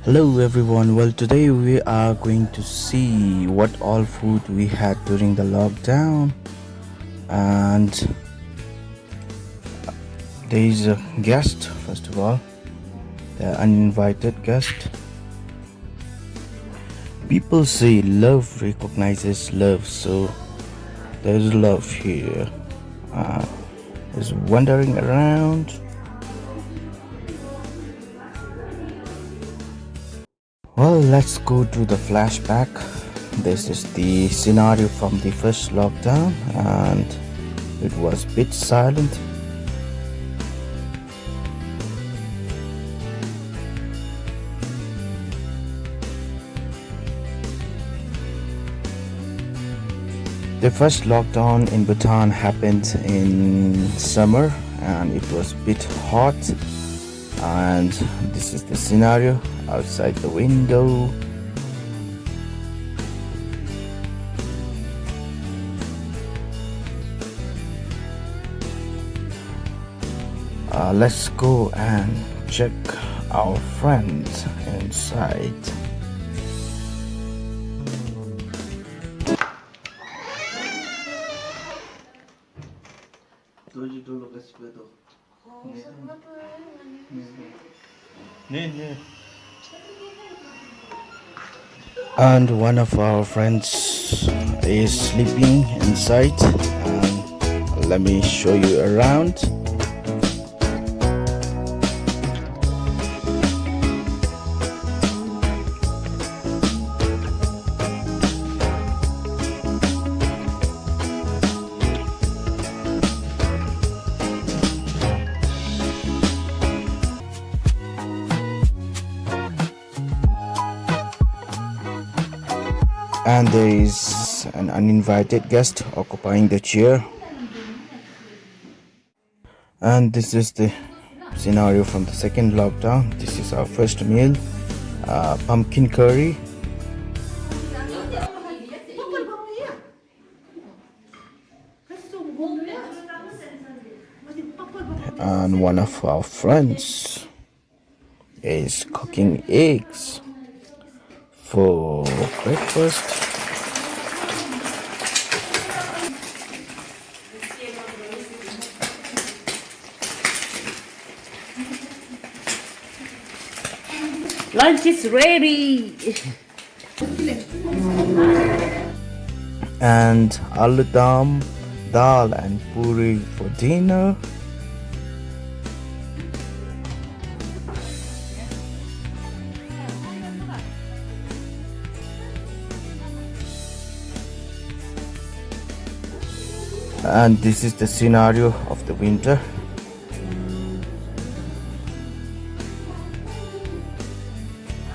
Hello everyone. Well, today we are going to see what all food we had during the lockdown, and there is a guest. First of all, the uninvited guest. People say love recognizes love, so there's love here. Is wandering around. Well, let's go to the flashback. This is the scenario from the first lockdown, and it was a bit silent. The first lockdown in Bhutan happened in summer, and it was a bit hot. And this is the scenario outside the window. Let's go and check our friends inside. And one of our friends is sleeping inside, and let me show you around. And there is an uninvited guest occupying the chair. And this is the scenario from the second lockdown. This is our first meal, pumpkin curry. And one of our friends is cooking eggs for breakfast. Lunch is ready. And aloo dum, dal and puri for dinner. And this is the scenario of the winter.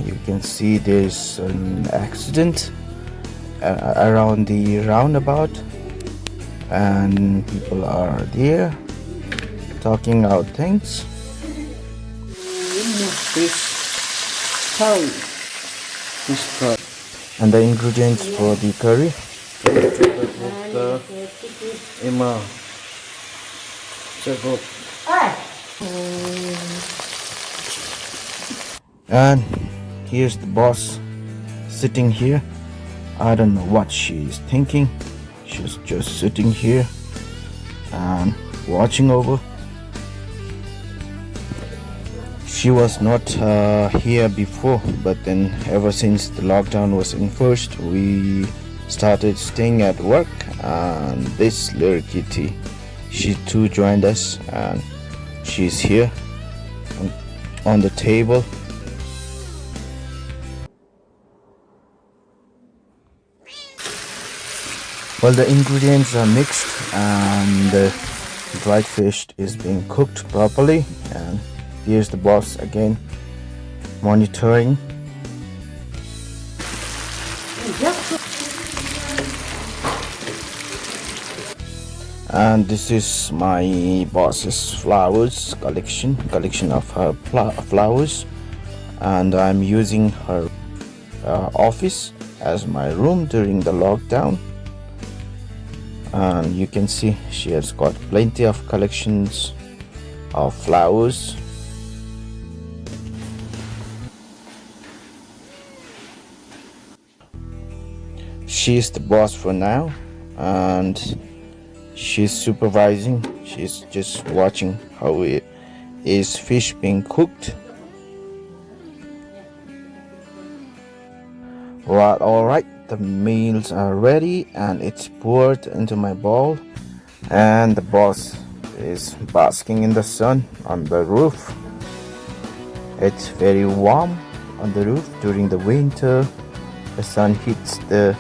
You can see there's an accident around the roundabout, and people are there talking out things. And the ingredients for the curry. Emma, and here's the boss sitting here. I don't know what she is thinking. She's just sitting here and watching over. She was not here before, but then ever since the lockdown was enforced, we started staying at work, and this little kitty, she too joined us, and she's here on the table. Well, the ingredients are mixed, and the dried fish is being cooked properly, and here's the boss again monitoring. And this is my boss's flowers collection of her flowers, and I'm using her office as my room during the lockdown. And you can see she has got plenty of collections of flowers. She's the boss for now, and she's supervising. She's just watching how it is fish being cooked. Well, alright, the meals are ready and it's poured into my bowl, and the boss is basking in the sun on the roof. It's very warm on the roof during the winter. The sun hits the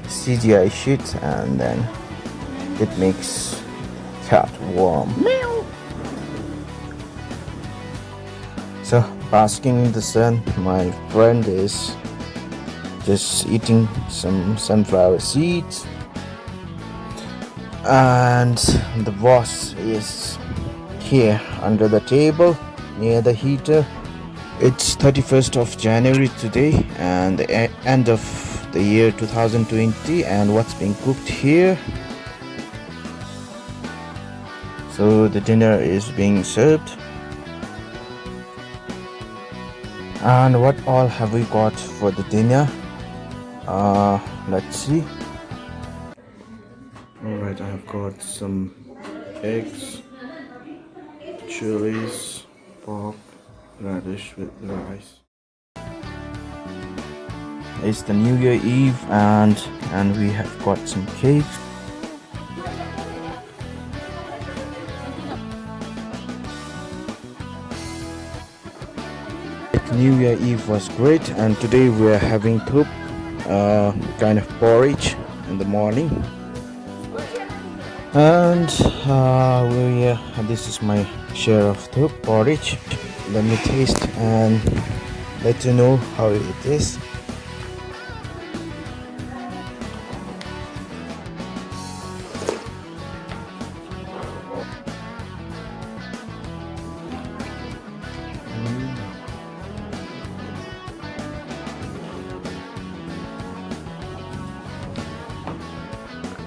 CGI sheet and then it makes cat warm. Meow. So basking in the sun, my friend is just eating some sunflower seeds, and the boss is here under the table near the heater. It's 31st of January today and the end of the year 2020, and what's being cooked here. So the dinner is being served. And what all have we got for the dinner? Let's see. Alright, I have got some eggs, chilies, pork, radish with rice. It's the New Year Eve and we have got some cake. New Year Eve was great, and today we are having thup, kind of porridge in the morning. And this is my share of thup porridge. Let me taste and let you know how it is.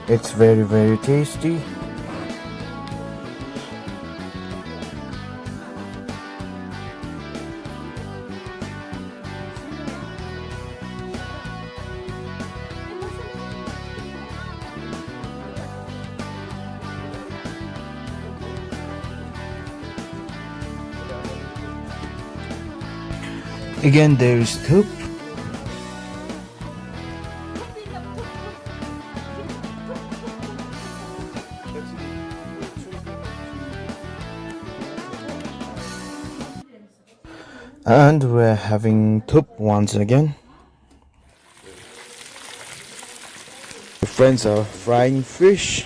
It's very, very tasty. Again, there is thup. And we're having thup once again. The friends are frying fish,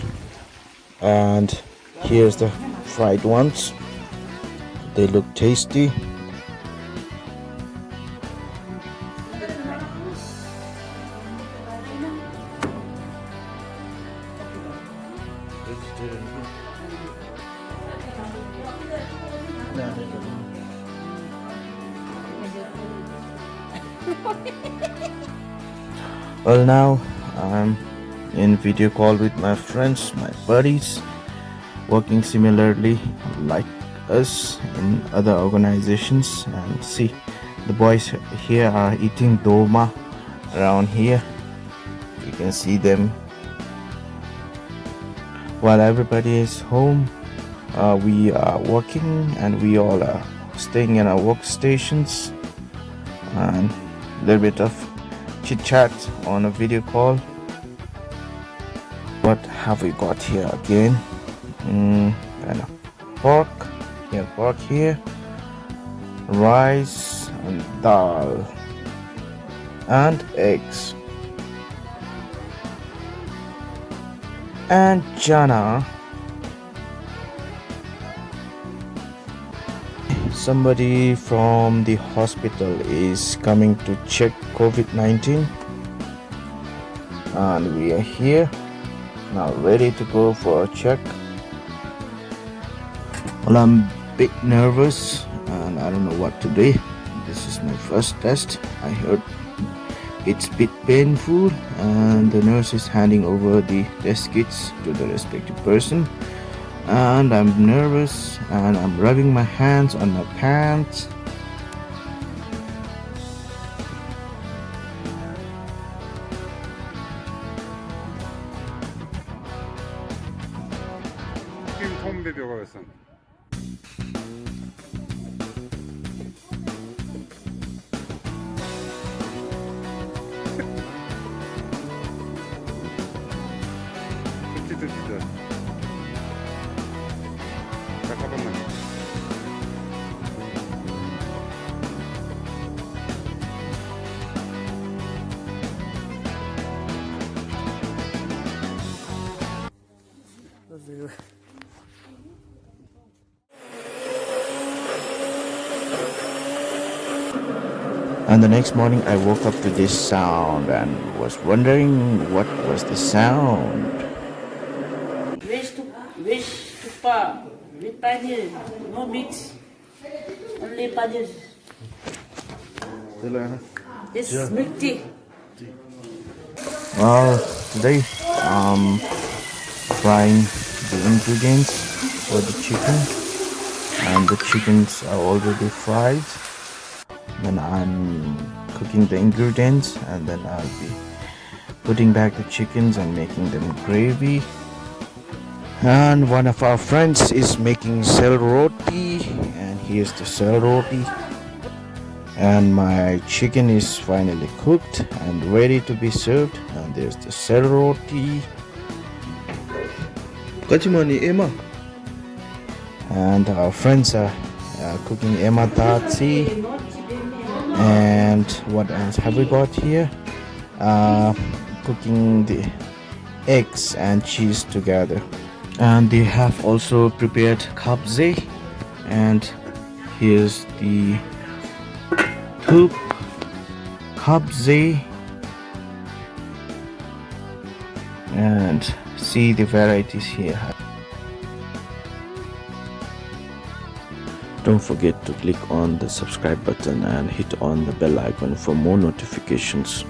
and here's the fried ones. They look tasty. Well, now I'm in video call with my friends, my buddies, working similarly like us in other organizations. And see, the boys here are eating dolma around here. You can see them. While everybody is home, we are working and we all are staying in our workstations, and a little bit of chit chat on a video call. What have we got here again? Kind of pork. Yeah, pork here. Rice and dal and eggs and chana. Somebody from the hospital is coming to check COVID-19, and we are here now ready to go for a check. Well, I'm a bit nervous and I don't know what to do. This is my first test. I heard it's a bit painful, and the nurse is handing over the test kits to the respective person. And I'm nervous and I'm rubbing my hands on my pants. Pembe bir koysun. Tutti. 잠깐만. And the next morning I woke up to this sound and was wondering what was the sound. Veg tupa with paneer, no meat, only paneer. This milk tea. Well, today frying the ingredients for the chicken, and the chickens are already fried. Then I'm cooking the ingredients, and then I'll be putting back the chickens and making them gravy. And one of our friends is making cell roti, and here's the cell roti. And my chicken is finally cooked and ready to be served. And there's the cell roti. And our friends are cooking ematati. And what else have we got here? Cooking the eggs and cheese together. And they have also prepared kabze. And here's the Hoop, kabze, and see the varieties here. Don't forget to click on the subscribe button and hit on the bell icon for more notifications.